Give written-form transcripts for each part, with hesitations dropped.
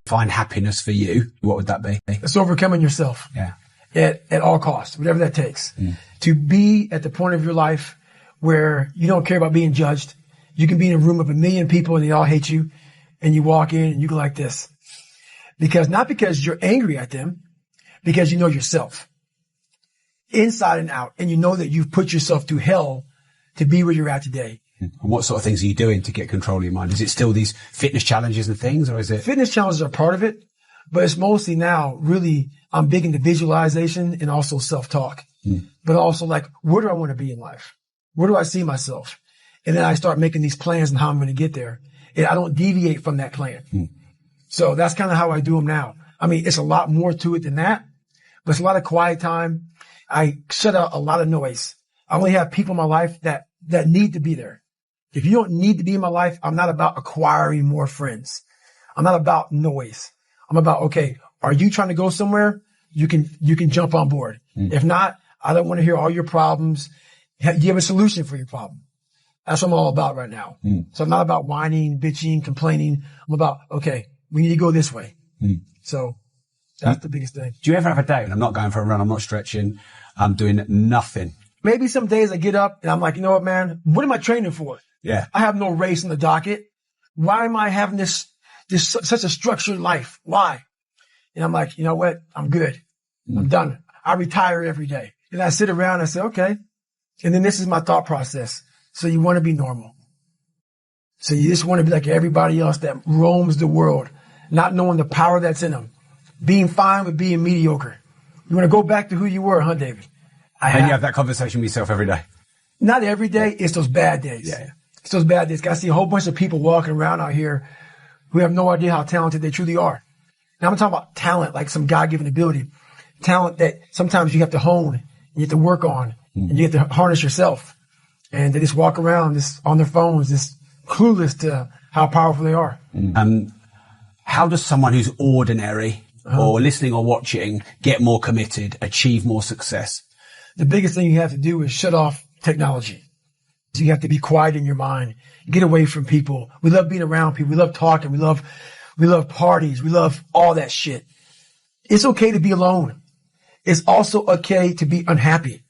find happiness for you, what would that be? It's overcoming yourself. Yeah. At all costs, whatever that takes. To be at the point of your life where you don't care about being judged. You can be in a room of 1 million people and they all hate you, and you walk in and you go like this. Not because you're angry at them, because you know yourself inside and out, and you know that you've put yourself through hell to be where you're at today. And what sort of things are you doing to get control of your mind? Is it still these fitness challenges and things, or is it? Fitness challenges are part of it, but it's mostly now really, I'm big into visualization and also self-talk, but also like, where do I want to be in life? Where do I see myself? And then I start making these plans on how I'm going to get there. And I don't deviate from that plan. So that's kind of how I do them now. I mean, it's a lot more to it than that, but it's a lot of quiet time. I shut out a lot of noise. I only have people in my life that need to be there. If you don't need to be in my life, I'm not about acquiring more friends. I'm not about noise. I'm about, okay, are you trying to go somewhere? You can jump on board. If not, I don't want to hear all your problems. Do you have a solution for your problem? That's what I'm all about right now. So I'm not about whining, bitching, complaining. I'm about, okay, we need to go this way. So that's the biggest thing. Do you ever have a day when I'm not going for a run, I'm not stretching, I'm doing nothing? Maybe some days I get up and I'm like, you know what, man, what am I training for? Yeah. I have no race in the docket. Why am I having this such a structured life? Why? And I'm like, you know what? I'm good. I'm done. I retire every day. And I sit around and I say, okay. And then this is my thought process. So you want to be normal. So you just want to be like everybody else that roams the world, not knowing the power that's in them, being fine with being mediocre. You want to go back to who you were, huh, David? And you have that conversation with yourself every day? Not every day. It's those bad days. Yeah. It's those bad days. I see a whole bunch of people walking around out here who have no idea how talented they truly are. Now I'm talking about talent, like some God-given ability. Talent that sometimes you have to hone, and you have to work on, and you have to harness yourself. And they just walk around just on their phones, just clueless to how powerful they are. How does someone who's ordinary or listening or watching get more committed, achieve more success? The biggest thing you have to do is shut off technology. So you have to be quiet in your mind. Get away from people. We love being around people. We love talking. We love parties. We love all that shit. It's okay to be alone. It's also okay to be unhappy.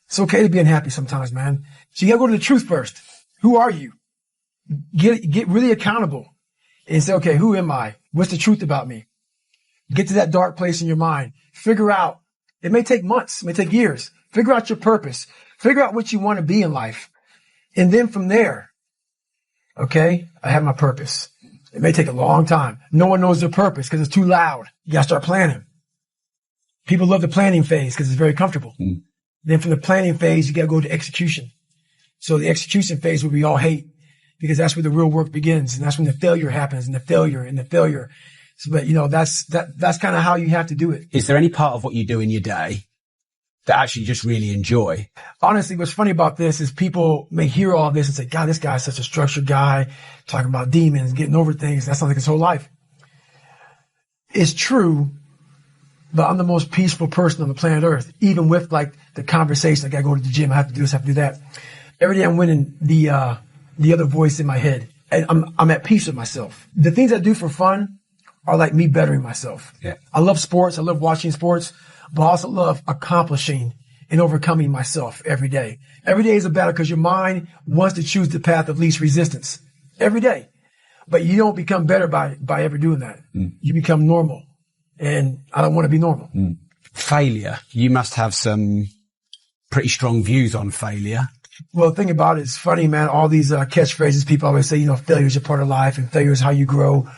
It's okay to be unhappy sometimes, man. So you gotta go to the truth first. Who are you? Get really accountable and say, okay, who am I? What's the truth about me? Get to that dark place in your mind. Figure out. It may take months. It may take years. Figure out your purpose. Figure out what you want to be in life. And then from there, okay, I have my purpose. It may take a long time. No one knows their purpose because it's too loud. You got to start planning. People love the planning phase because it's very comfortable. Then from the planning phase, you got to go to execution. So the execution phase where we all hate, because that's where the real work begins. And that's when the failure happens, and the failure. So, but that's kind of how you have to do it. Is there any part of what you do in your day that actually you just really enjoy? Honestly, what's funny about this is people may hear all this and say, God, this guy's such a structured guy, talking about demons, getting over things. That sounds like his whole life. It's true, but I'm the most peaceful person on the planet Earth, even with like the conversation. I got to go to the gym. I have to do this, I have to do that. Every day I'm winning the other voice in my head. And I'm at peace with myself. The things I do for fun are like me bettering myself. Yeah. I love sports. I love watching sports, but I also love accomplishing and overcoming myself every day. Every day is a battle because your mind wants to choose the path of least resistance every day. But you don't become better by ever doing that. You become normal. And I don't want to be normal. Failure. You must have some pretty strong views on failure. Well, the thing about it is funny, man. All these catchphrases, people always say, failure is a part of life and failure is how you grow.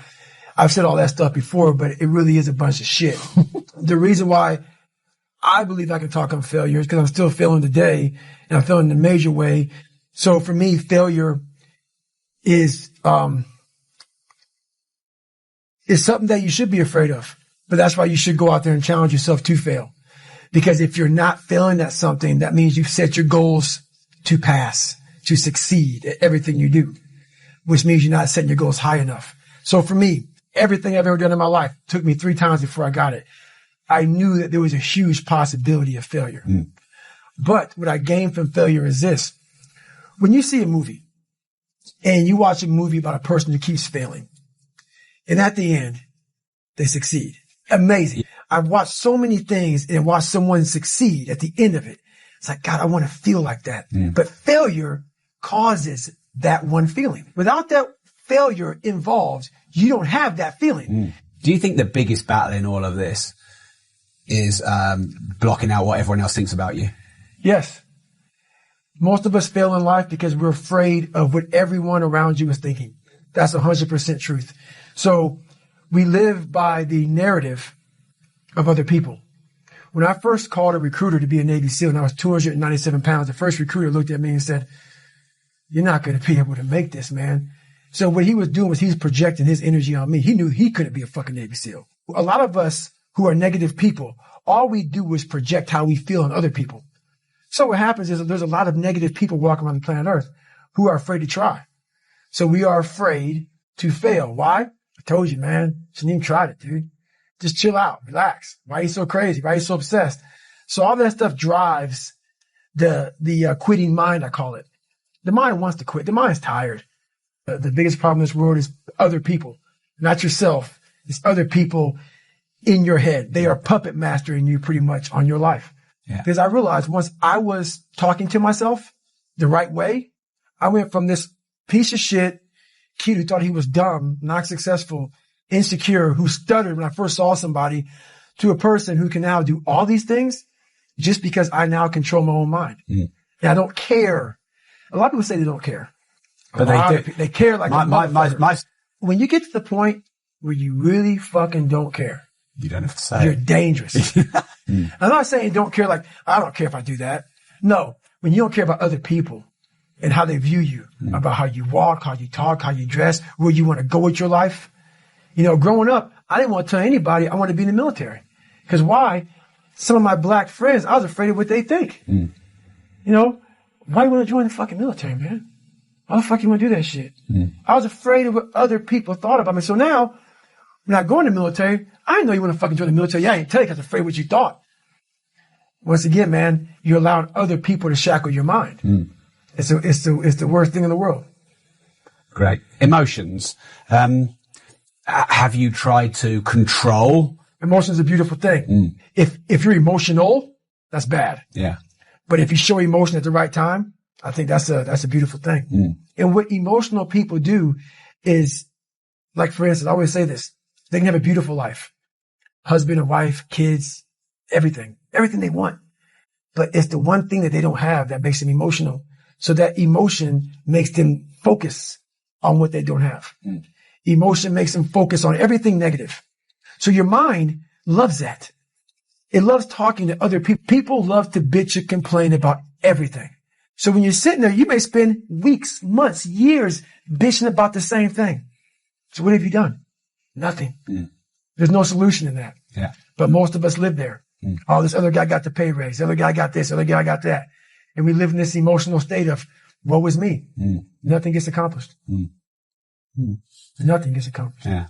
I've said all that stuff before, but it really is a bunch of shit. The reason why I believe I can talk on failure is because I'm still failing today, and I'm failing in a major way. So for me, failure is something that you should be afraid of. But that's why you should go out there and challenge yourself to fail. Because if you're not failing at something, that means you've set your goals to pass, to succeed at everything you do, which means you're not setting your goals high enough. So for me, everything I've ever done in my life took me 3 times before I got it. I knew that there was a huge possibility of failure. But what I gained from failure is this. When you see a movie and you watch a movie about a person who keeps failing, and at the end, they succeed. Amazing. I've watched so many things and watched someone succeed at the end of it. It's like, God, I want to feel like that. But failure causes that one feeling. Without that failure involved, you don't have that feeling. Do you think the biggest battle in all of this is blocking out what everyone else thinks about you? Yes. Most of us fail in life because we're afraid of what everyone around you is thinking. That's 100% truth. So we live by the narrative of other people. When I first called a recruiter to be a Navy SEAL and I was 297 pounds, the first recruiter looked at me and said, "You're not going to be able to make this, man." So what he was doing was he was projecting his energy on me. He knew he couldn't be a fucking Navy SEAL. A lot of us who are negative people, all we do is project how we feel on other people. So what happens is there's a lot of negative people walking around the planet Earth who are afraid to try. So we are afraid to fail. Why? I told you, man. Shouldn't even try it, dude. Just chill out, relax. Why are you so crazy? Why are you so obsessed? So all that stuff drives the quitting mind, I call it. The mind wants to quit. The mind's tired. The biggest problem in this world is other people, not yourself. It's other people in your head. They are puppet mastering you pretty much on your life. Yeah. Because I realized once I was talking to myself the right way, I went from this piece of shit kid who thought he was dumb, not successful, insecure, who stuttered when I first saw somebody, to a person who can now do all these things just because I now control my own mind. And I don't care. A lot of people say they don't care. But they do. They care like when you get to the point where you really fucking don't care, you don't have to say you're dangerous. I'm not saying don't care like, I don't care if I do that. No, when you don't care about other people and how they view you, about how you walk, how you talk, how you dress, where you want to go with your life. You know, growing up, I didn't want to tell anybody I wanted to be in the military. Because why? Some of my black friends, I was afraid of what they think. You know, why do you want to join the fucking military, man? Why the fuck you want to do that shit? I was afraid of what other people thought about me. So now, when I go in the military, I didn't know you want to fucking join the military. Yeah, I didn't tell you because I was afraid of what you thought. Once again, man, you're allowing other people to shackle your mind. It's the worst thing in the world. Great. Emotions. Have you tried to control? Emotion is a beautiful thing. If you're emotional, that's bad. Yeah. But if you show emotion at the right time, I think that's a beautiful thing. And what emotional people do is, like, for instance, I always say this, they can have a beautiful life. Husband and wife, kids, everything they want. But it's the one thing that they don't have that makes them emotional. So that emotion makes them focus on what they don't have. Emotion makes them focus on everything negative. So your mind loves that. It loves talking to other people. People love to bitch and complain about everything. So when you're sitting there, you may spend weeks, months, years bitching about the same thing. So what have you done? Nothing. There's no solution in that. Yeah. But most of us live there. Oh, this other guy got the pay raise. The other guy got this. The other guy got that. And we live in this emotional state of, woe is me. Nothing gets accomplished. Nothing gets accomplished. Yeah.